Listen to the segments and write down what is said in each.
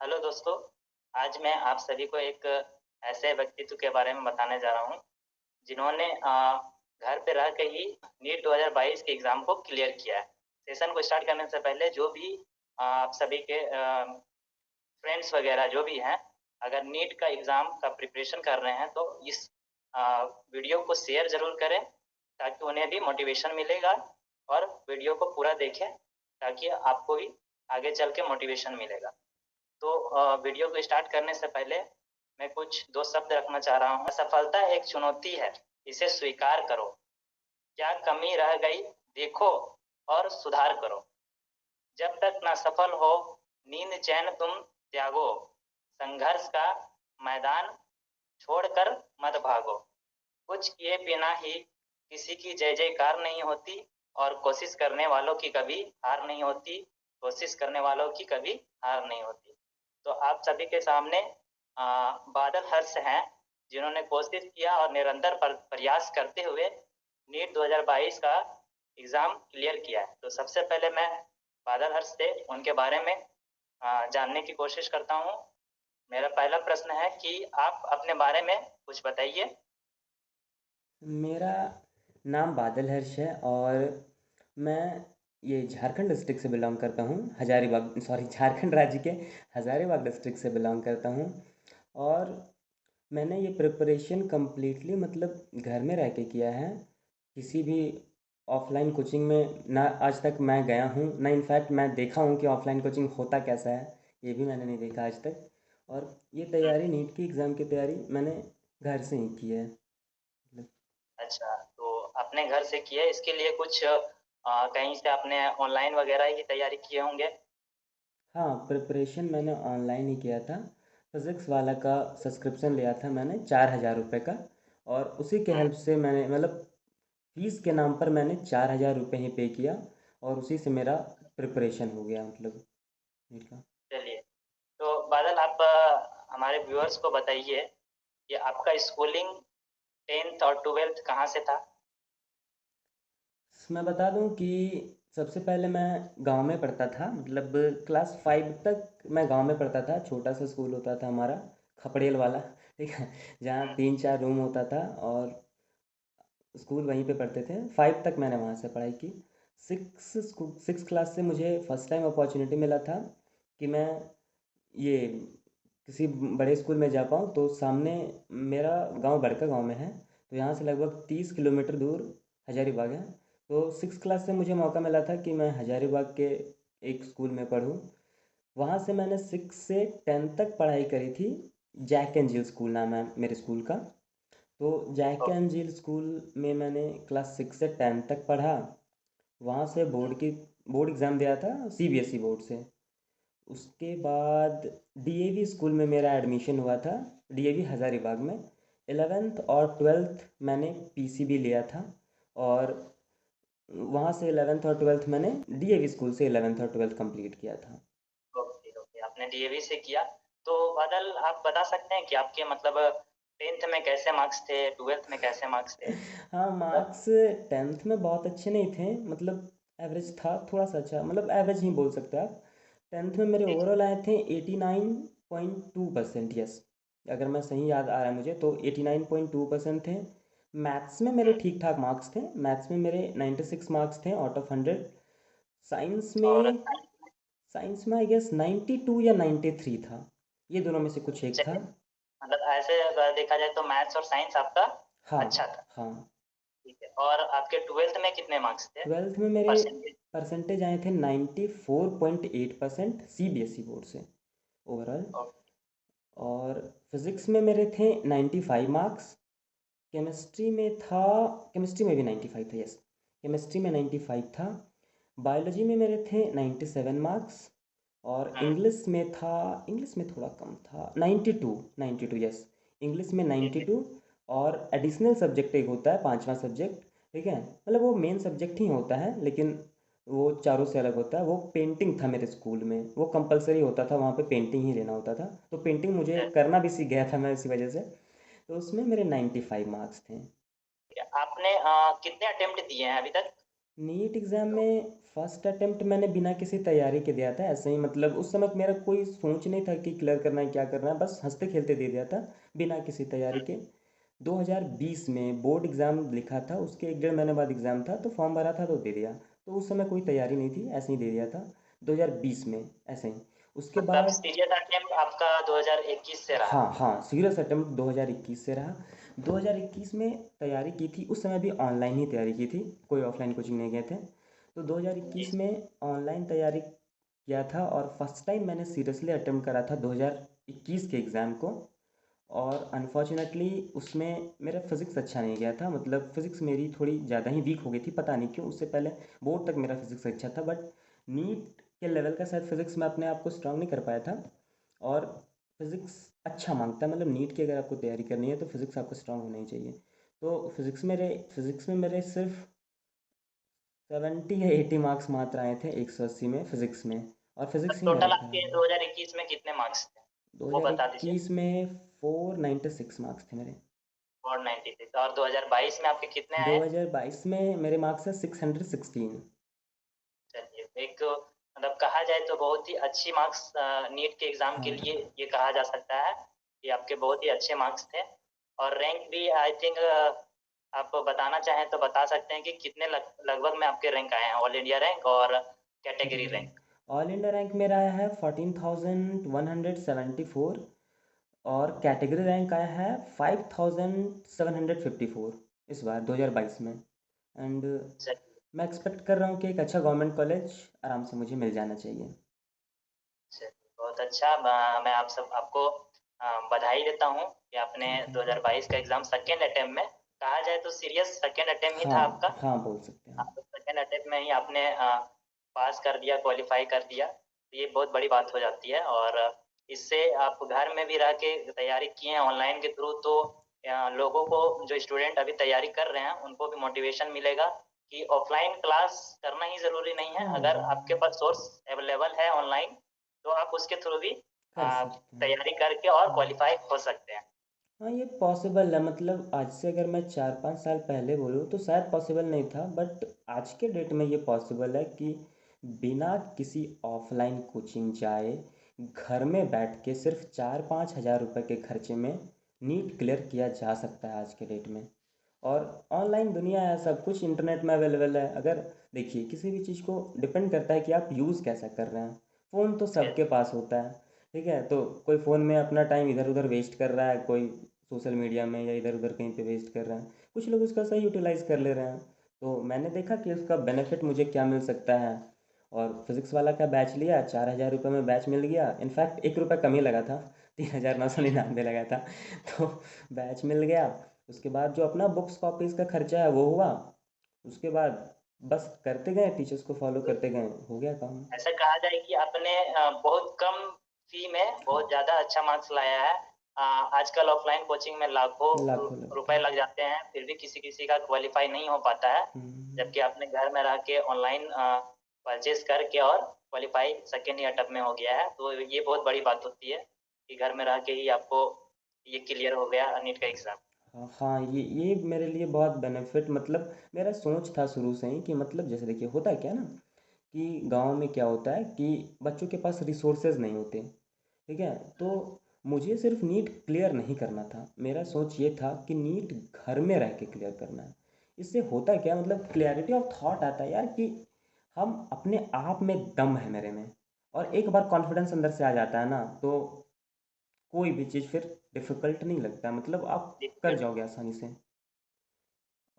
Hello दोस्तों। आज मैं आप सभी को एक ऐसे व्यक्तित्व के बारे में बताने जा रहा हूँ जिन्होंने घर पे रह के ही नीट 2022 के एग्ज़ाम को क्लियर किया है। सेशन को स्टार्ट करने से पहले जो भी आप सभी के फ्रेंड्स वगैरह जो भी हैं, अगर नीट का एग्ज़ाम का प्रिपरेशन कर रहे हैं तो इस वीडियो को शेयर ज़रूर करें ताकि उन्हें भी मोटिवेशन मिलेगा और वीडियो को पूरा देखें ताकि आपको भी आगे चल के मोटिवेशन मिलेगा। तो वीडियो को स्टार्ट करने से पहले मैं कुछ दो शब्द रखना चाह रहा हूँ। असफलता एक चुनौती है, इसे स्वीकार करो। क्या कमी रह गई देखो और सुधार करो। जब तक न सफल हो नींद चैन तुम त्यागो। संघर्ष का मैदान छोड़कर मत भागो। कुछ किए बिना ही किसी की जय जयकार नहीं होती और कोशिश करने वालों की कभी हार नहीं होती। कोशिश करने वालों की कभी हार नहीं होती। तो आप सभी के सामने बादल हर्ष हैं जिन्होंने कोशिश किया और निरंतर प्रयास करते हुए नीट 2022 का एग्ज़ाम क्लियर किया है। तो सबसे पहले मैं बादल हर्ष से उनके बारे में जानने की कोशिश करता हूँ। मेरा पहला प्रश्न है कि आप अपने बारे में कुछ बताइए। मेरा नाम बादल हर्ष है और मैं ये झारखंड डिस्ट्रिक्ट से बिलोंग करता हूँ। हजारीबाग सॉरी झारखंड राज्य के हजारीबाग डिस्ट्रिक्ट से बिलोंग करता हूँ। और मैंने ये प्रिपरेशन कम्प्लीटली मतलब घर में रह के किया है। किसी भी ऑफलाइन कोचिंग में ना आज तक मैं गया हूँ, ना इनफैक्ट मैं देखा हूँ कि ऑफलाइन कोचिंग होता कैसा है। ये भी मैंने नहीं देखा आज तक। और ये तैयारी नीट की एग्ज़ाम की तैयारी मैंने घर से ही की है मतलब। अच्छा, तो अपने घर से किए, इसके लिए कुछ कहीं से आपने ऑनलाइन वगैरह की तैयारी किए होंगे? हाँ, प्रिपरेशन मैंने ऑनलाइन ही किया था। फिज़िक्स वाला का सब्सक्रिप्शन लिया था मैंने 4,000 रुपये का। और उसी के हुँ, हेल्प से मैंने मतलब फ़ीस के नाम पर मैंने 4,000 रुपये ही पे किया। और उसी से मेरा प्रिपरेशन हो गया मतलब नीट का। चलिए। तो बादल आप हमारे व्यूअर्स को बताइए कि आपका स्कूलिंग 10th और 12th कहाँ से था? मैं बता दूं कि सबसे पहले मैं गांव में पढ़ता था मतलब क्लास 5 तक मैं गांव में पढ़ता था। छोटा सा स्कूल होता था हमारा, खपड़ेल वाला। ठीक है, जहाँ हुँ, 3-4 रूम होता था और स्कूल वहीं पे पढ़ते थे। 5 तक मैंने वहाँ से पढ़ाई की। 6 क्लास से मुझे फ़र्स्ट टाइम अपॉर्चुनिटी मिला था कि मैं ये किसी बड़े स्कूल में जा पाऊँ। तो सामने मेरा गांव बड़का गांव में है, तो यहाँ से लगभग 30 किलोमीटर दूर हजारीबाग है। तो 6 क्लास से मुझे मौका मिला था कि मैं हजारीबाग के एक स्कूल में पढूँ। वहाँ से मैंने 6 से 10 तक पढ़ाई करी थी। जैक एंड जिल स्कूल नाम है मेरे स्कूल का। तो जैक एंड ओके, जिल स्कूल में मैंने क्लास 6 से 10 तक पढ़ा। वहाँ से बोर्ड एग्ज़ाम दिया था सीबीएसई बोर्ड से। उसके बाद डीएवी स्कूल में मेरा एडमिशन हुआ था, डीएवी हज़ारीबाग में। 11th और 12th मैंने पीसीबी लिया था। और वहाँ से 11th और 12th मैंने डीएवी स्कूल से 11th और 12th कंप्लीट किया था। ओके, ओके, आपने डीएवी से किया। तो बादल आप बता सकते हैं कि आपके मतलब 10th में कैसे मार्क्स थे, 12th में कैसे मार्क्स थे? हाँ, मतलब मार्क्स 10th में बहुत अच्छे नहीं थे मतलब एवरेज था, थोड़ा सा अच्छा मतलब एवरेज ही बोल सकते हैं आप। 10th में मेरे ठीक है। ओवरऑल आए थे 89.2%। यस, अगर मैं सही याद आ रहा है मुझे तो 89.2% थे। मैथ्स में मेरे हुँ, ठीक ठाक मार्क्स थे। मैथ्स में मेरे 96 मार्क्स थे आउट ऑफ 100। साइंस और में साइंस में आई गेस 92 या 93 था। ये दोनों में से कुछ एक था। चलिए, मतलब ऐसे अगर देखा जाए तो मैथ्स और साइंस आपका हाँ। अच्छा था। हाँ, ठीक है, और आपके 12th में कितने मार्क्स थे? 12th में मेरे परसेंटेज? परसेंटेज आए थे 94.8% सीबीएसई बोर्ड से ओवरऑल। ओके, और फिज़िक्स में मेरे थे 95 मार्क्स। केमिस्ट्री में था, केमिस्ट्री में भी 95 था। यस, केमिस्ट्री में 95 था। बायोलॉजी में मेरे थे 97 मार्क्स। और हुँ, इंग्लिश में थोड़ा कम था, 92। 92, यस, इंग्लिश में ठीक है। 92। और एडिशनल सब्जेक्ट एक होता है, पांचवा सब्जेक्ट। ठीक है, मतलब वो मेन सब्जेक्ट ही होता है लेकिन वो चारों से अलग होता है। वो पेंटिंग था मेरे स्कूल में, वो कंपलसरी होता था, वहाँ पे पेंटिंग ही लेना होता था। तो पेंटिंग मुझे चलिए, करना भी सीख गया था मैं इसी वजह से। तो उसमें मेरे 95 मार्क्स थे। आपने कितने अटेम्प्ट दिए हैं अभी तक? नीट एग्ज़ाम में फ़र्स्ट अटेम्प्ट मैंने बिना किसी तैयारी के दिया था, ऐसे ही मतलब उस समय मेरा कोई सोच नहीं था कि क्लियर करना है, क्या करना है, बस हँसते-खेलते दे दिया था, बिना किसी तैयारी के। 2020 में बोर्ड एग्ज़ाम लिखा था, उसके 1 डेढ़ महीने बाद एग्ज़ाम था, तो फॉर्म भरा था तो दे दिया। तो उस समय कोई तैयारी नहीं थी, ऐसे ही दे दिया था, 2020 में, ऐसे ही। उसके मतलब बाद सीरियस अटेम्प्ट आपका 2021 से रहा। हाँ, हाँ, सीरियस अटेम्प्ट 2021 से रहा। 2021 में तैयारी की थी, उस समय भी ऑनलाइन ही तैयारी की थी, कोई ऑफ़लाइन कोचिंग नहीं गए थे। तो जी 2021 जी। में ऑनलाइन तैयारी किया था और फर्स्ट टाइम मैंने सीरियसली अटेम्प्ट करा था 2021 के एग्ज़ाम को। और अनफॉर्चुनेटली उसमें मेरा फ़िज़िक्स अच्छा नहीं गया था, मतलब फ़िज़िक्स मेरी थोड़ी ज़्यादा ही वीक हो गई थी, पता नहीं क्यों। उससे पहले बोर्ड तक मेरा फ़िज़िक्स अच्छा था, बट नीट के लेवल का शायद फ़िज़िक्स मैं अपने आप को स्ट्रॉन्ग नहीं कर पाया था। और फ़िज़िक्स अच्छा माँगता है, मतलब नीट की अगर आपको तैयारी करनी है तो फ़िज़िक्स आपको स्ट्रॉन्ग होना ही चाहिए। तो फ़िज़िक्स में मेरे सिर्फ 70 या 80 मार्क्स मात्र आए थे 180 में फ़िज़िक्स में। और फ़िज़िक्स ही मेरा टोटल खराब आपके हुआ। 2021 में कितने मार्क्स थे, वो बता दीजिए। 2021 में 496 मार्क्स थे मेरे। 496 और 2022 में आपके कितने आए? 2022 में मेरे मार्क्स हैं 616। चलिए, एक मतलब कहा जाए तो बहुत ही अच्छी मार्क्स नीट के एग्ज़ाम के हाँ, लिए ये कहा जा सकता है कि आपके बहुत ही अच्छे मार्क्स थे। और रैंक भी आई थिंक आप बताना चाहें तो बता सकते हैं कि कितने लगभग में आपके रैंक आए हैं, ऑल इंडिया रैंक और जी, कैटेगरी जी। रैंक? ऑल इंडिया रैंक मेरा आया है 14,174 और कैटेगरी रैंक आया है 5,754 इस बार 2022 में। एंड चलिए। मैं एक्सपेक्ट कर रहा हूँ कि एक अच्छा गवर्नमेंट कॉलेज आराम से मुझे मिल जाना चाहिए। चलिए, बहुत अच्छा। मैं आपको बधाई देता हूँ कि आपने जी, थैंक यू। 2022 का एग्ज़ाम सेकेंड अटेम्प्ट में, कहा जाए तो सीरियस सेकेंड अटेम्प्ट ही था आपका। हाँ, हाँ, बोल सकते हैं। आप सेकेंड अटेम्प्ट में ही आपने पास कर दिया, क्वालिफाई कर दिया, तो ये बहुत बड़ी बात हो जाती है। और इससे आप घर में भी रह के तैयारी किए हैं ऑनलाइन के थ्रू, तो लोगों को, जो स्टूडेंट अभी तैयारी कर रहे हैं, उनको भी मोटिवेशन मिलेगा कि ऑफलाइन क्लास करना ही ज़रूरी नहीं है। हाँ, अगर आपके पास सोर्स अवेलेबल है ऑनलाइन, तो आप उसके थ्रू भी कर सकते हैं। तैयारी करके और हाँ। क्वालिफाई हो सकते हैं। हाँ, ये पॉसिबल है, मतलब आज से अगर मैं 4-5 साल पहले बोलूँ तो शायद पॉसिबल नहीं था, बट आज के डेट में ये पॉसिबल है कि बिना किसी ऑफलाइन कोचिंग जाए घर में बैठ के सिर्फ 4-5 हज़ार रुपये के खर्चे में नीट क्लियर किया जा सकता है आज के डेट में। और ऑनलाइन दुनिया है, सब कुछ इंटरनेट में अवेलेबल है। अगर देखिए, किसी भी चीज़ को डिपेंड करता है कि आप यूज़ कैसा कर रहे हैं। फ़ोन तो सबके पास होता है, ठीक है? तो कोई फ़ोन में अपना टाइम इधर उधर वेस्ट कर रहा है, कोई सोशल मीडिया में या इधर उधर कहीं पे वेस्ट कर रहा है, कुछ लोग उसका सही यूटिलाइज़ कर ले रहे हैं। तो मैंने देखा कि उसका बेनिफिट मुझे क्या मिल सकता है, और फिज़िक्स वाला का बैच लिया, 4,000 रुपये में बैच मिल गया। इनफैक्ट 1 रुपये कम ही लगा था, 3,999 लगा था। तो बैच मिल गया। उसके बाद जो अपना बुक्स कॉपीज़ का खर्चा है वो हुआ। उसके बाद बस करते गए, टीचर्स को फॉलो करते गए, हो गया काम। ऐसा कहा जाए कि आपने बहुत कम फी में बहुत ज़्यादा अच्छा मार्क्स लाया है। आजकल ऑफलाइन कोचिंग में लाखों लाखों लगते रुपए हैं। लग जाते हैं, फिर भी किसी किसी का क्वालिफाई नहीं हो पाता है। हम्म। जबकि आपने घर में रह के ऑनलाइन परचेज करके और क्वालिफाई सेकेंड ईयर टर्म में हो गया है, तो ये बहुत बड़ी बात होती है कि घर में रह के ही आपको ये क्लियर हो गया नीट का एग्ज़ाम। हाँ, हाँ, ये मेरे लिए बहुत बेनिफिट, मतलब मेरा सोच था शुरू से ही कि मतलब जैसे देखिए होता है क्या ना, कि गांव में क्या होता है कि बच्चों के पास रिसोर्सेज नहीं होते, ठीक है? तो मुझे सिर्फ नीट क्लियर नहीं करना था, मेरा सोच ये था कि नीट घर में रह के क्लियर करना है। इससे होता क्या, मतलब क्लैरिटी ऑफ थॉट आता है यार, कि हम अपने आप में दम है मेरे में। और एक बार कॉन्फिडेंस अंदर से आ जाता है ना, तो कोई भी चीज़ फिर डिफ़िकल्ट नहीं लगता, मतलब आप कर डिफिकल्ट। जाओगे आसानी से।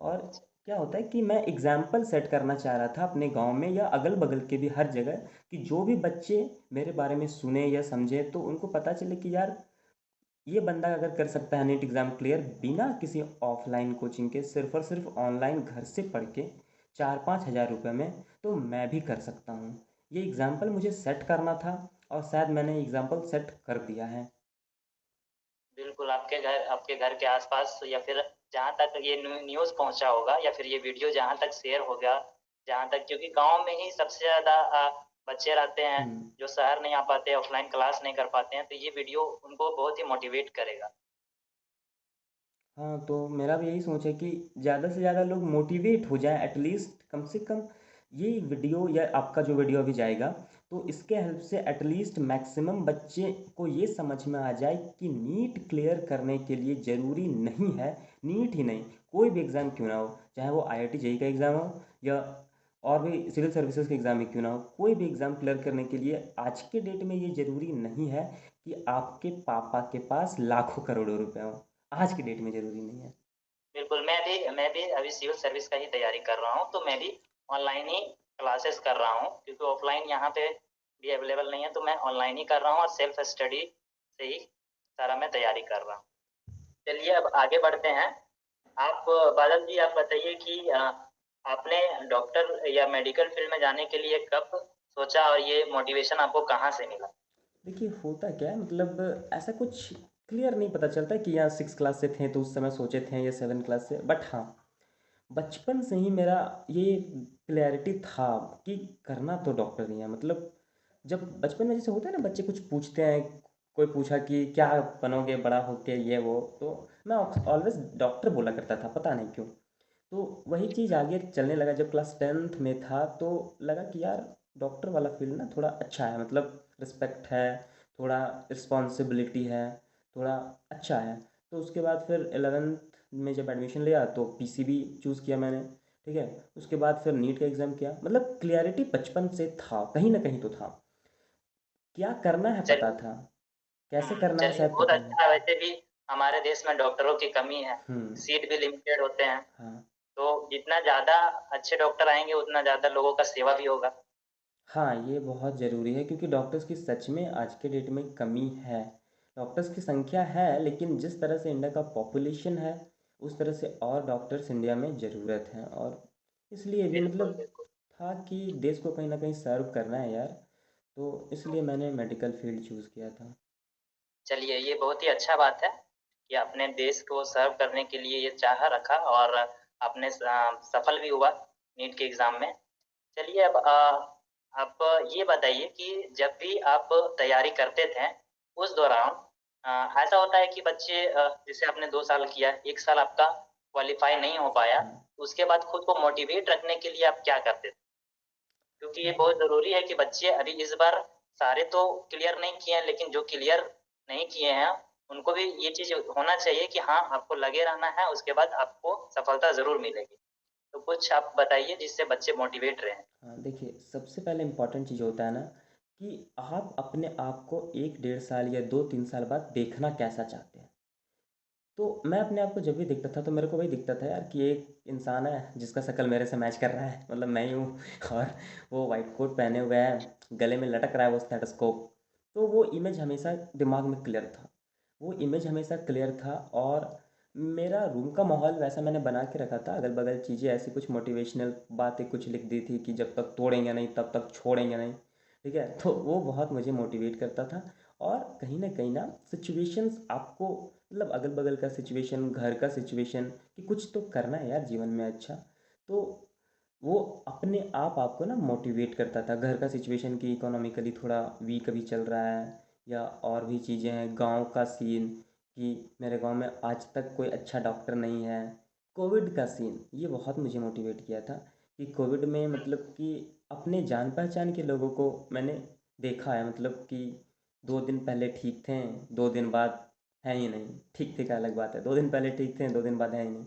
और क्या होता है कि मैं एग्ज़ाम्पल सेट करना चाह रहा था अपने गांव में या अगल-बगल के भी हर जगह, कि जो भी बच्चे मेरे बारे में सुने या समझे तो उनको पता चले कि यार ये बंदा अगर कर सकता है नीट एग्ज़ाम क्लियर बिना किसी ऑफलाइन कोचिंग के, सिर्फ़ और सिर्फ ऑनलाइन घर से पढ़ के 4-5 हज़ार रुपये में, तो मैं भी कर सकता हूँ। ये एग्ज़ाम्पल मुझे सेट करना था और शायद मैंने एग्ज़ाम्पल सेट कर दिया है। बिल्कुल, आपके घर के आसपास या फिर जहाँ तक ये न्यूज़ पहुँचा होगा या फिर ये वीडियो जहाँ तक शेयर होगा, जहाँ तक, क्योंकि गाँव में ही सबसे ज़्यादा बच्चे रहते हैं हुँ। जो शहर नहीं आ पाते, ऑफलाइन क्लास नहीं कर पाते हैं, तो ये वीडियो उनको बहुत ही मोटिवेट करेगा। हाँ, तो मेरा भी यही सोच है कि ज़्यादा से ज़्यादा लोग मोटिवेट हो जाएँ, एटलीस्ट कम से कम ये वीडियो या आपका जो वीडियो अभी जाएगा, तो इसके हेल्प से एटलीस्ट मैक्सिमम बच्चे को ये समझ में आ जाए कि नीट क्लियर करने के लिए ज़रूरी नहीं है, नीट ही नहीं, कोई भी एग्ज़ाम क्यों ना हो, चाहे वो IIT जेईई का एग्ज़ाम हो या और भी सिविल सर्विसेज के एग्ज़ाम ही क्यों ना हो, कोई भी एग्ज़ाम क्लियर करने के लिए आज के डेट में ये ज़रूरी नहीं है कि आपके पापा के पास लाखों करोड़ों रुपए हों। आज की डेट में ज़रूरी नहीं है। बिल्कुल, मैं भी अभी सिविल सर्विस का ही तैयारी कर रहा हूँ, तो मैं भी ऑनलाइन ही क्लासेस कर रहा हूँ, क्योंकि ऑफलाइन यहाँ पे भी अवेलेबल नहीं है, तो मैं ऑनलाइन ही कर रहा हूँ और सेल्फ स्टडी से ही सारा मैं तैयारी कर रहा हूँ। चलिए अब आगे बढ़ते हैं। आप बादल जी, आप बताइए कि आपने डॉक्टर या मेडिकल फील्ड में जाने के लिए कब सोचा और ये मोटिवेशन आपको कहाँ से मिला? देखिए होता क्या है मतलब ऐसा कुछ क्लियर नहीं पता चलता कि यहाँ 6 क्लास से थे तो उस समय सोचे थे या 7 क्लास से, बट हाँ, बचपन से ही मेरा ये क्लैरिटी था कि करना तो डॉक्टर ही है। मतलब जब बचपन में जैसे होता है ना, बच्चे कुछ पूछते हैं, कोई पूछा कि क्या बनोगे बड़ा होके ये वो, तो मैं ऑलवेज डॉक्टर बोला करता था, पता नहीं क्यों। तो वही चीज़ आगे चलने लगा, जब क्लास 10th में था तो लगा कि यार डॉक्टर वाला फील्ड ना थोड़ा अच्छा है, मतलब रिस्पेक्ट है, थोड़ा रिस्पॉन्सिबिलिटी है, थोड़ा अच्छा है। तो उसके बाद फिर 11th में जब एडमिशन लिया तो PCB चूज़ किया मैंने। ठीक है, उसके बाद फिर नीट का एग्ज़ाम किया, मतलब क्लियरिटी बचपन से था, कहीं ना कहीं तो था, क्या करना है पता चलिए। था, कैसे करना है चलिए, शायद बहुत पता नहीं। अच्छा है। वैसे भी हमारे देश में डॉक्टरों की कमी है, हम्म। सीट भी लिमिटेड होते हैं, हाँ। तो जितना ज़्यादा अच्छे डॉक्टर आएंगे उतना ज़्यादा लोगों का सेवा भी होगा। हाँ, ये बहुत ज़रूरी है क्योंकि डॉक्टर्स की सच में आज के डेट में कमी है। डॉक्टर्स की संख्या है लेकिन जिस तरह से इंडिया का पॉपुलेशन है उस तरह से और डॉक्टर्स इंडिया में ज़रूरत है, और इसलिए भी बिल्कुल, मतलब बिल्कुल। था कि देश को कहीं ना कहीं सर्व करना है यार, तो इसलिए मैंने मेडिकल फील्ड चूज़ किया था। चलिए, ये बहुत ही अच्छा बात है कि आपने देश को सर्व करने के लिए ये चाह रखा और आपने सफल भी हुआ नीट के एग्ज़ाम में। चलिए अब आप ये बताइए कि जब भी आप तैयारी करते थे, उस दौरान ऐसा होता है कि बच्चे जैसे आपने 2 साल किया, 1 साल आपका क्वालीफ़ाई नहीं हो पाया, हाँ। उसके बाद खुद को मोटिवेट रखने के लिए आप क्या करते थे? क्योंकि ये बहुत ज़रूरी है कि बच्चे अभी इस बार सारे तो क्लियर नहीं किए हैं, लेकिन जो क्लियर नहीं किए हैं, उनको भी ये चीज़ होना चाहिए कि हाँ, आपको लगे रहना है, उसके बाद आपको सफलता ज़रूर मिलेगी। तो कुछ आप बताइए जिससे बच्चे मोटिवेट रहें। हाँ, देखिए सबसे पहले इम्पोर्टेंट चीज़ होता है ना कि आप अपने आप को 1 डेढ़ साल या 2 3 साल बाद देखना कैसा चाहते हैं। तो मैं अपने आप को जब भी देखता था तो मेरे को वही दिखता था यार कि एक इंसान है जिसका शक्ल मेरे से मैच कर रहा है, मतलब मैं ही हूँ और वो वाइट कोट पहने हुए है, गले में लटक रहा है वो स्टेथोस्कोप। तो वो इमेज हमेशा दिमाग में क्लियर था, वो इमेज हमेशा क्लियर था। और मेरा रूम का माहौल वैसा मैंने बना के रखा था, अगल बगल चीज़ें ऐसी कुछ मोटिवेशनल बातें कुछ लिख दी थी कि जब तक तोड़ेंगे नहीं तब तक छोड़ेंगे नहीं। ठीक है, तो वो बहुत मुझे मोटिवेट करता था। और कहीं ना सिचुएशंस आपको, मतलब अगल बगल का सिचुएशन, घर का सिचुएशन, कि कुछ तो करना है यार जीवन में अच्छा, तो वो अपने आप आपको ना मोटिवेट करता था। घर का सिचुएशन कि इकोनॉमिकली थोड़ा वीक अभी चल रहा है, या और भी चीज़ें हैं, गांव का सीन कि मेरे गांव में आज तक कोई अच्छा डॉक्टर नहीं है, कोविड का सीन, ये बहुत मुझे मोटिवेट किया था कि कोविड में मतलब कि अपने जान पहचान के लोगों को मैंने देखा है, मतलब कि 2 दिन पहले ठीक थे, 2 दिन बाद है ही नहीं। ठीक ठीक अलग बात है, 2 दिन पहले ठीक थे, 2 दिन बाद है ही नहीं।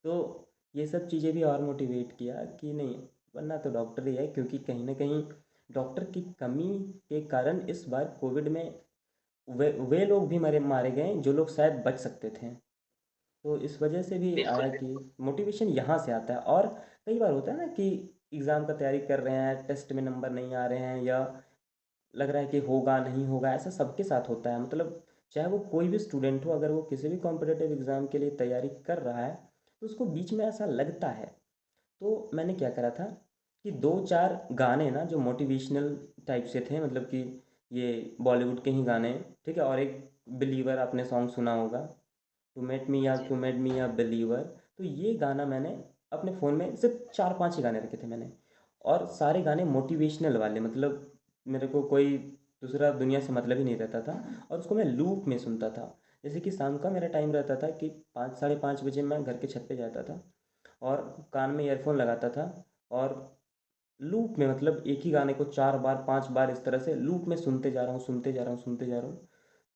तो ये सब चीज़ें भी और मोटिवेट किया कि नहीं, बनना तो डॉक्टर ही है, क्योंकि कहीं ना कहीं डॉक्टर की कमी के कारण इस बार कोविड में वे लोग भी मारे मारे गए जो लोग शायद बच सकते थे। तो इस वजह से भी बिल्कुल, आया कि बिल्कुल। मोटिवेशन यहाँ से आता है। और कई बार होता है ना कि एग्ज़ाम का तैयारी कर रहे हैं, टेस्ट में नंबर नहीं आ रहे हैं, या लग रहा है कि होगा नहीं होगा, ऐसा सबके साथ होता है। मतलब चाहे वो कोई भी स्टूडेंट हो, अगर वो किसी भी कॉम्पिटिटिव एग्ज़ाम के लिए तैयारी कर रहा है तो उसको बीच में ऐसा लगता है। तो मैंने क्या करा था कि 2 4 गाने ना जो मोटिवेशनल टाइप से थे, मतलब कि ये बॉलीवुड के ही गाने। ठीक है, और एक बिलीवर आपने सॉन्ग सुना होगा, टू मेट मी हाँ या जी। टू मेट मी या बिलीवर। तो ये गाना मैंने अपने फ़ोन में सिर्फ 4 5 ही गाने रखे थे मैंने, और सारे गाने मोटिवेशनल वाले, मतलब मेरे को कोई दूसरा दुनिया से मतलब ही नहीं रहता था, और उसको मैं लूप में सुनता था। जैसे कि शाम का मेरा टाइम रहता था कि 5 साढ़े 5 बजे मैं घर के छत पे जाता था और कान में ईयरफ़ोन लगाता था और लूप में मतलब एक ही गाने को 4 बार 5 बार इस तरह से लूप में सुनते जा रहा हूँ, सुनते जा रहा हूँ, सुनते जा रहा हूँ।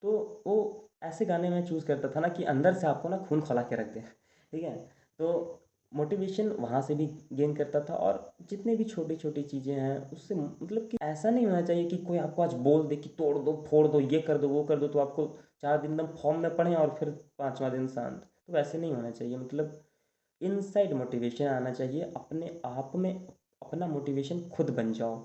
तो वो ऐसे गाने मैं चूज़ करता था ना कि अंदर से आपको ना खून खौला के रख दें, ठीक है? तो मोटिवेशन वहाँ से भी गेन करता था और जितनी भी छोटी-छोटी चीज़ें हैं उससे मतलब कि ऐसा नहीं होना चाहिए कि कोई आपको आज बोल दे कि तोड़ दो, फोड़ दो, ये कर दो, वो कर दो तो आपको 4 दिन एकदम फॉर्म में पड़ें और फिर 5वाँ दिन शांत। तो वैसे नहीं होना चाहिए मतलब इनसाइड मोटिवेशन आना चाहिए, अपने आप में अपना मोटिवेशन खुद बन जाओ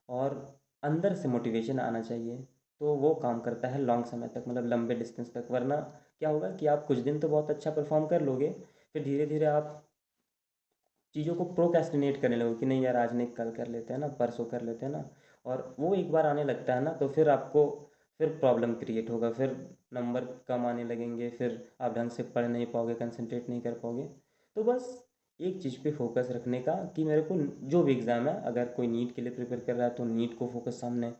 और अंदर से मोटिवेशन आना चाहिए। तो वो काम करता है लॉन्ग समय तक मतलब लंबे डिस्टेंस तक, वरना क्या होगा कि आप कुछ दिन तो बहुत अच्छा परफॉर्म कर लोगे, फिर धीरे धीरे आप चीज़ों को प्रोक्रेस्टिनेट करने लगो कि नहीं यार आज नहीं कल कर लेते हैं ना, परसों कर लेते हैं ना। और वो एक बार आने लगता है ना तो फिर आपको फिर प्रॉब्लम क्रिएट होगा, फिर नंबर कम आने लगेंगे, फिर आप ढंग से पढ़ नहीं पाओगे, कंसंट्रेट नहीं कर पाओगे। तो बस एक चीज़ पे फोकस रखने का कि मेरे को जो भी एग्ज़ाम है, अगर कोई नीट के लिए प्रिपेयर कर रहा है तो नीट को फोकस सामने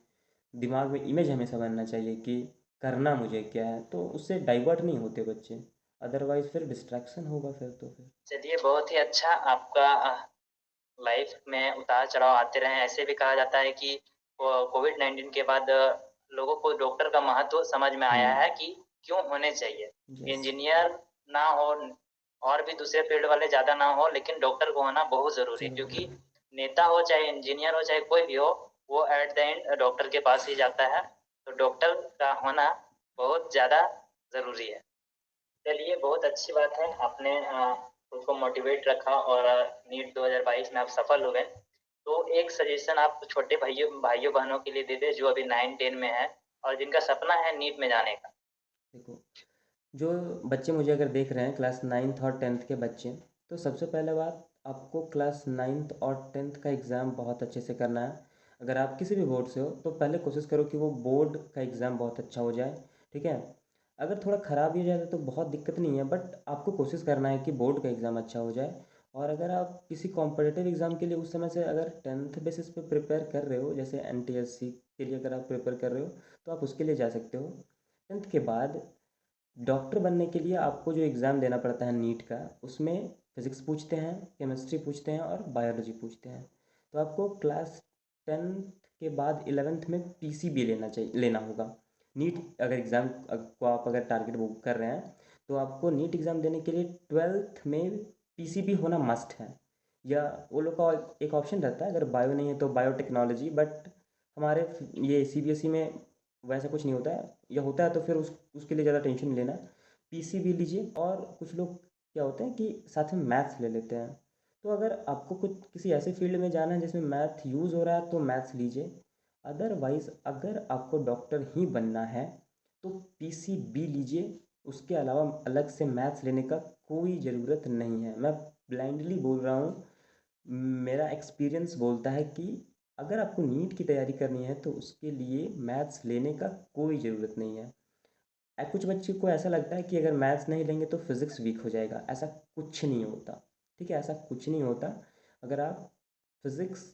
दिमाग में इमेज हमेशा बनना चाहिए कि करना मुझे क्या है, तो उससे डाइवर्ट नहीं होते बच्चे, अदरवाइज फिर डिस्ट्रैक्शन होगा फिर तो फिर। चलिए, बहुत ही अच्छा आपका लाइफ में उतार-चढ़ाव आते रहे हैं। ऐसे भी कहा जाता है कि कोविड-19 के बाद लोगों को डॉक्टर का महत्व समझ में आया है कि क्यों होने चाहिए। यस। इंजीनियर ना हो और भी दूसरे फील्ड वाले ज़्यादा ना हो, लेकिन डॉक्टर को होना बहुत ज़रूरी है, ज़रूरी क्योंकि है। नेता हो, चाहे इंजीनियर हो, चाहे कोई भी हो, वो एट द एंड डॉक्टर के पास ही जाता है। तो डॉक्टर का होना बहुत ज़्यादा ज़रूरी है। चलिए, बहुत अच्छी बात है, आपने खुद को मोटिवेट रखा और नीट 2022 में आप सफल हुए। तो एक सजेशन आप छोटे भाइयों बहनों के लिए दे दें जो अभी 9-10 में है और जिनका सपना है नीट में जाने का। देखो, जो बच्चे मुझे अगर देख रहे हैं क्लास 9th और 10th के बच्चे, तो सबसे पहले बात आपको क्लास 9th और 10th का एग्ज़ाम बहुत अच्छे से करना है। अगर आप किसी भी बोर्ड से हो तो पहले कोशिश करो कि वो बोर्ड का एग्ज़ाम बहुत अच्छा हो जाए, ठीक है? अगर थोड़ा ख़राब भी हो जाए तो बहुत दिक्कत नहीं है, बट आपको कोशिश करना है कि बोर्ड का एग्ज़ाम अच्छा हो जाए। और अगर आप किसी कॉम्पिटिटिव एग्ज़ाम के लिए उस समय से अगर 10th बेसिस पे प्रिपेयर कर रहे हो, जैसे एनटीएससी के लिए अगर आप प्रिपेयर कर रहे हो, तो आप उसके लिए जा सकते हो। 10th के बाद डॉक्टर बनने के लिए आपको जो एग्ज़ाम देना पड़ता है नीट का, उसमें फिज़िक्स पूछते हैं, केमिस्ट्री पूछते हैं और बायोलॉजी पूछते हैं। तो आपको क्लास 10th के बाद 11th में पीसीबी लेना होगा। नीट अगर एग्ज़ाम को आप अगर टारगेट वो कर रहे हैं, तो आपको नीट एग्ज़ाम देने के लिए 12th में पीसीबी होना मस्ट है। या वो लोग का एक ऑप्शन रहता है, अगर बायो नहीं है तो बायोटेक्नोलॉजी, बट हमारे ये सीबीएसई में वैसा कुछ नहीं होता है, या होता है तो फिर उसके लिए ज़्यादा टेंशन नहीं लेना। पीसीबी लीजिए और कुछ लोग क्या होते हैं कि साथ में मैथ्स ले लेते हैं। तो अगर आपको कुछ किसी ऐसे फील्ड में जाना है जिसमें मैथ यूज़ हो रहा है तो मैथ्स लीजिए। अदरवाइज़ अगर आपको डॉक्टर ही बनना है तो पीसीबी लीजिए, उसके अलावा अलग से मैथ्स लेने का कोई ज़रूरत नहीं है। मैं ब्लाइंडली बोल रहा हूँ, मेरा एक्सपीरियंस बोलता है कि अगर आपको नीट की तैयारी करनी है तो उसके लिए मैथ्स लेने का कोई ज़रूरत नहीं है। कुछ बच्चे को ऐसा लगता है कि अगर मैथ्स नहीं लेंगे तो फिज़िक्स वीक हो जाएगा, ऐसा कुछ नहीं होता, ठीक है? ऐसा कुछ नहीं होता। अगर आप फिज़िक्स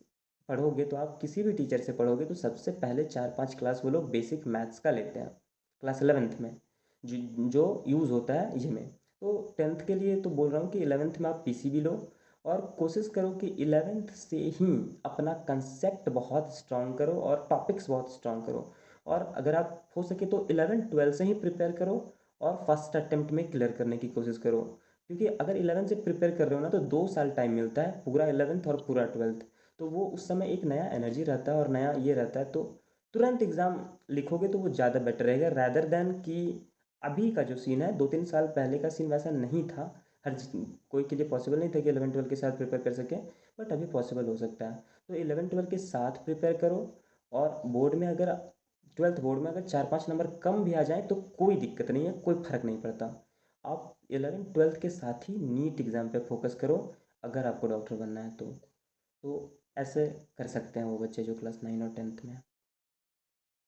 पढ़ोगे तो आप किसी भी टीचर से पढ़ोगे तो सबसे पहले 4-5 क्लास वो लोग बेसिक मैथ्स का लेते हैं, क्लास 11th में, जो यूज़ होता है ये में। तो 10th के लिए तो बोल रहा हूँ कि 11th में आप पीसीबी लो और कोशिश करो कि 11th से ही अपना कंसेप्ट बहुत स्ट्रॉन्ग करो और टॉपिक्स बहुत स्ट्रॉन्ग करो। और अगर आप हो सके तो 11-12 से ही प्रिपेयर करो और फर्स्ट अटेम्प्ट में क्लियर करने की कोशिश करो, क्योंकि अगर 11 से प्रिपेयर कर रहे हो ना तो 2 साल टाइम मिलता है, पूरा 11th और पूरा 12th। तो वो उस समय एक नया एनर्जी रहता है और नया ये रहता है, तो तुरंत एग्ज़ाम लिखोगे तो वो ज़्यादा बेटर रहेगा रैदर देन कि अभी का जो सीन है 2-3 साल पहले का सीन वैसा नहीं था। हर कोई के लिए पॉसिबल नहीं था कि 11-12 के साथ प्रिपेयर कर सके, बट अभी पॉसिबल हो सकता है। तो 11-12 के साथ प्रिपेयर करो और बोर्ड में अगर 12th बोर्ड में अगर 4-5 नंबर कम भी आ जाए तो कोई दिक्कत नहीं है, कोई फ़र्क नहीं पड़ता। आप 11-12 के साथ ही नीट एग्ज़ाम पे फोकस करो अगर आपको डॉक्टर बनना है तो ऐसे कर सकते हैं वो बच्चे जो क्लास 9 और 10th में हैं।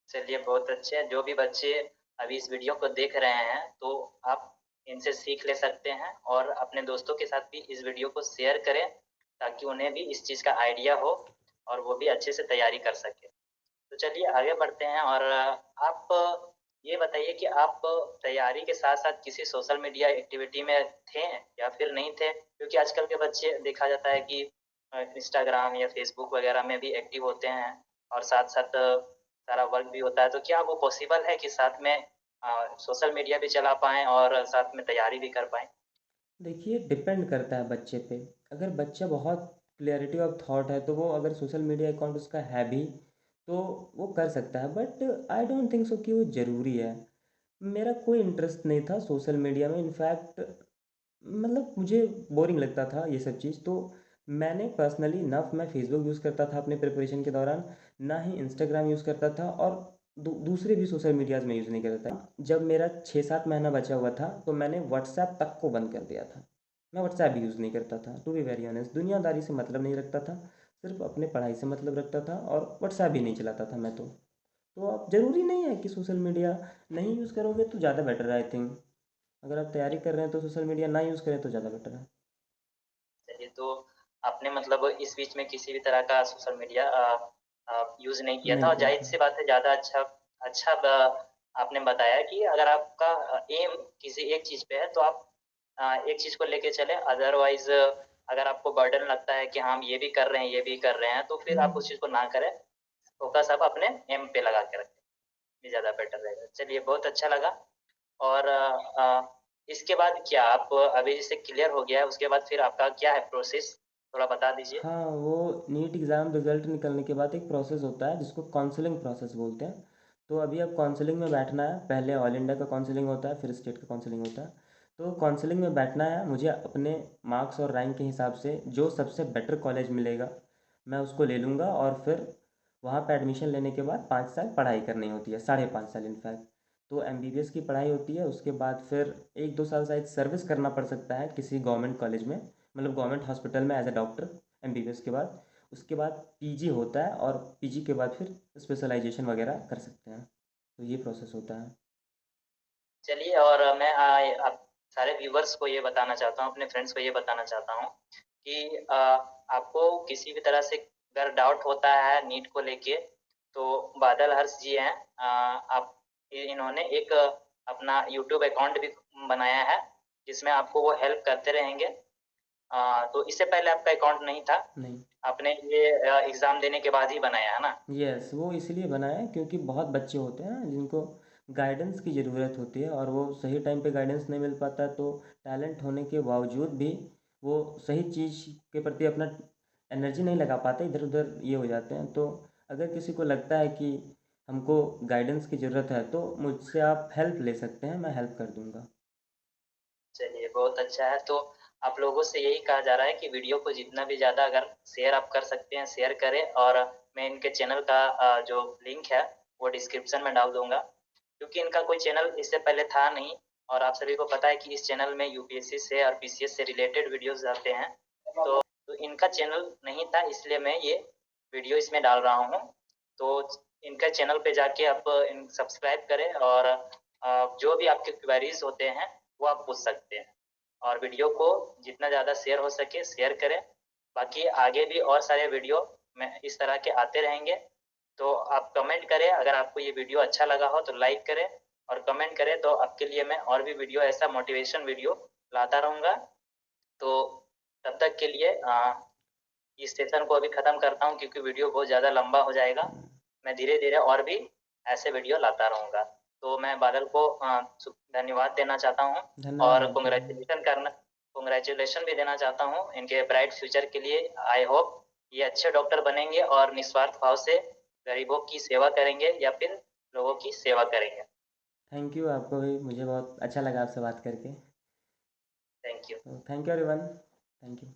चलिए, बहुत अच्छे हैं। जो भी बच्चे अभी इस वीडियो को देख रहे हैं, तो आप इनसे सीख ले सकते हैं और अपने दोस्तों के साथ भी इस वीडियो को शेयर करें, ताकि उन्हें भी इस चीज़ का आइडिया हो और वो भी अच्छे से तैयारी कर सकें। तो चलिए आगे बढ़ते हैं और आप ये बताइए कि आप तैयारी के साथ-साथ किसी सोशल मीडिया एक्टिविटी में थे या फिर नहीं थे? क्योंकि आजकल के बच्चे देखा जाता है कि इंस्टाग्राम या फ़ेसबुक वगैरह में भी एक्टिव होते हैं और साथ-साथ सारा वर्क भी होता है। तो क्या वो पॉसिबल है कि साथ में सोशल मीडिया भी चला पाएँ और साथ में तैयारी भी कर पाएँ? देखिए, डिपेंड करता है बच्चे पे। अगर बच्चा बहुत क्लैरिटी ऑफ थॉट है, तो वो अगर सोशल मीडिया अकाउंट उसका है भी, तो वो कर सकता है। But I don't think so कि वो ज़रूरी है। मेरा कोई इंटरेस्ट नहीं था सोशल मीडिया में। इनफैक्ट मतलब मुझे बोरिंग लगता था ये सब चीज़। तो मैंने पर्सनली ना मैं फ़ेसबुक यूज़ करता था अपने प्रिपरेशन के दौरान, ना ही इंस्टाग्राम यूज़ करता था, और दूसरे भी सोशल मीडियाज़ में यूज़ नहीं करता था। जब मेरा 6-7 महीना बचा हुआ था, तो मैंने व्हाट्सएप तक को बंद कर दिया था। मैं व्हाट्सएप भी यूज़ नहीं करता था, टू बी वेरी ऑनेस्ट। दुनियादारी से मतलब नहीं रखता था, सिर्फ़ अपने पढ़ाई से मतलब रखता था, और व्हाट्सएप भी नहीं चलाता था मैं तो। तो अब ज़रूरी नहीं है कि सोशल मीडिया नहीं यूज़ करोगे तो ज़्यादा बेटर है, आई थिंक। अगर आप तैयारी कर रहे हैं तो सोशल मीडिया ना यूज़ करें तो ज़्यादा बेटर है। चलिए, तो आपने मतलब इस बीच में किसी भी तरह का सोशल मीडिया यूज़ नहीं किया था नहीं और किया था। ज़ाहिर-सी बात है ज़्यादा अच्छा अच्छा आपने बताया कि अगर आपका एम किसी एक चीज़ पे है तो आप एक चीज़ को लेके चलें, अदरवाइज़ अगर आपको बर्डन लगता है कि हम ये भी कर रहे हैं, ये भी कर रहे हैं, तो फिर आप उस चीज़ को ना करें, फ़ोकस आप अपने एम पे लगा के रखें, ये ज़्यादा बेटर रहेगा। चलिए, बहुत अच्छा लगा। और इसके बाद क्या आप अभी जैसे क्लियर हो गया है, उसके बाद फिर आपका क्या है प्रोसेस? थोड़ा बता दीजिए। हाँ, वो नीट एग्ज़ाम रिज़ल्ट निकलने के बाद एक प्रोसेस होता है जिसको काउंसलिंग प्रोसेस बोलते हैं। तो अभी अब काउंसलिंग में बैठना है। पहले ऑल इंडिया का काउंसलिंग होता है, फिर स्टेट का काउंसलिंग होता है। तो काउंसलिंग में बैठना है मुझे। अपने मार्क्स और रैंक के हिसाब से जो सबसे बेटर कॉलेज मिलेगा, मैं उसको ले लूँगा, और फिर वहाँ पे एडमिशन लेने के बाद 5 साल पढ़ाई करनी होती है, साढ़े 5 साल इनफैक्ट। तो एमबीबीएस की पढ़ाई होती है। उसके बाद फिर 1-2 साल शायद सर्विस करना पड़ सकता है किसी गवर्नमेंट कॉलेज में, मतलब गवर्नमेंट हॉस्पिटल में एज अ डॉक्टर, एमबीबीएस के बाद। उसके बाद पीजी होता है, और पीजी के बाद फिर स्पेशलाइजेशन वगैरह कर सकते हैं। तो ये प्रोसेस होता है। चलिए, और मैं आप सारे व्यूवर्स को ये बताना चाहता हूँ, अपने फ्रेंड्स को ये बताना चाहता हूँ कि आपको किसी भी तरह से अगर डाउट होता है नीट को लेके, तो बादल हर्ष जी हैं, आप इन्होंने एक अपना यूट्यूब अकाउंट भी बनाया है, जिसमें आपको वो हेल्प करते रहेंगे। तो इससे पहले आपका अकाउंट नहीं था? नहीं। आपने ये एग्ज़ाम देने के बाद ही बनाया है ना? यस, वो इसलिए बनाया है क्योंकि बहुत बच्चे होते हैं जिनको गाइडेंस की ज़रूरत होती है, और वो सही टाइम पे गाइडेंस नहीं मिल पाता। तो टैलेंट होने के बावजूद भी वो सही चीज़ के प्रति अपना एनर्जी नहीं लगा पाते, इधर उधर ये हो जाते हैं। तो अगर किसी को लगता है कि हमको गाइडेंस की ज़रूरत है, तो मुझसे आप हेल्प ले सकते हैं, मैं हेल्प कर दूंगा। चलिए, बहुत अच्छा है। तो आप लोगों से यही कहा जा रहा है कि वीडियो को जितना भी ज़्यादा अगर शेयर आप कर सकते हैं, शेयर करें, और मैं इनके चैनल का जो लिंक है, वो डिस्क्रिप्शन में डाल दूँगा। क्योंकि इनका कोई चैनल इससे पहले था नहीं, और आप सभी को पता है कि इस चैनल में यूपीएससी से और पीसीएस से रिलेटेड वीडियोज़ आते हैं। तो इनका चैनल नहीं था, इसलिए मैं ये वीडियो इसमें डाल रहा हूँ। तो इनका चैनल पे जाके आप इन सब्सक्राइब करें, और जो भी आपके क्वेरीज़ होते हैं, वो आप पूछ सकते हैं। और वीडियो को जितना ज़्यादा शेयर हो सके शेयर करें। बाकी आगे भी और सारे वीडियो में इस तरह के आते रहेंगे। तो आप कमेंट करें, अगर आपको ये वीडियो अच्छा लगा हो तो लाइक करें, और कमेंट करें तो आपके लिए मैं और भी वीडियो, ऐसा मोटिवेशन वीडियो लाता रहूँगा। तो तब तक के लिए इस सेशन को अभी ख़त्म करता हूँ, क्योंकि वीडियो बहुत ज़्यादा लंबा हो जाएगा। मैं धीरे-धीरे और भी ऐसे वीडियो लाता रहूँगा। तो मैं बादल को धन्यवाद देना चाहता हूँ, धन्यवाद और आपका भी। कांग्रेचुलेशन भी देना चाहता हूँ इनके ब्राइट फ्यूचर के लिए। आई होप ये अच्छे डॉक्टर बनेंगे और निस्वार्थ भाव से गरीबों की सेवा करेंगे, या फिर लोगों की सेवा करेंगे। थैंक यू, आपको भी। मुझे बहुत अच्छा लगा आपसे बात करके। Thank you. तो thank you everyone. Thank you.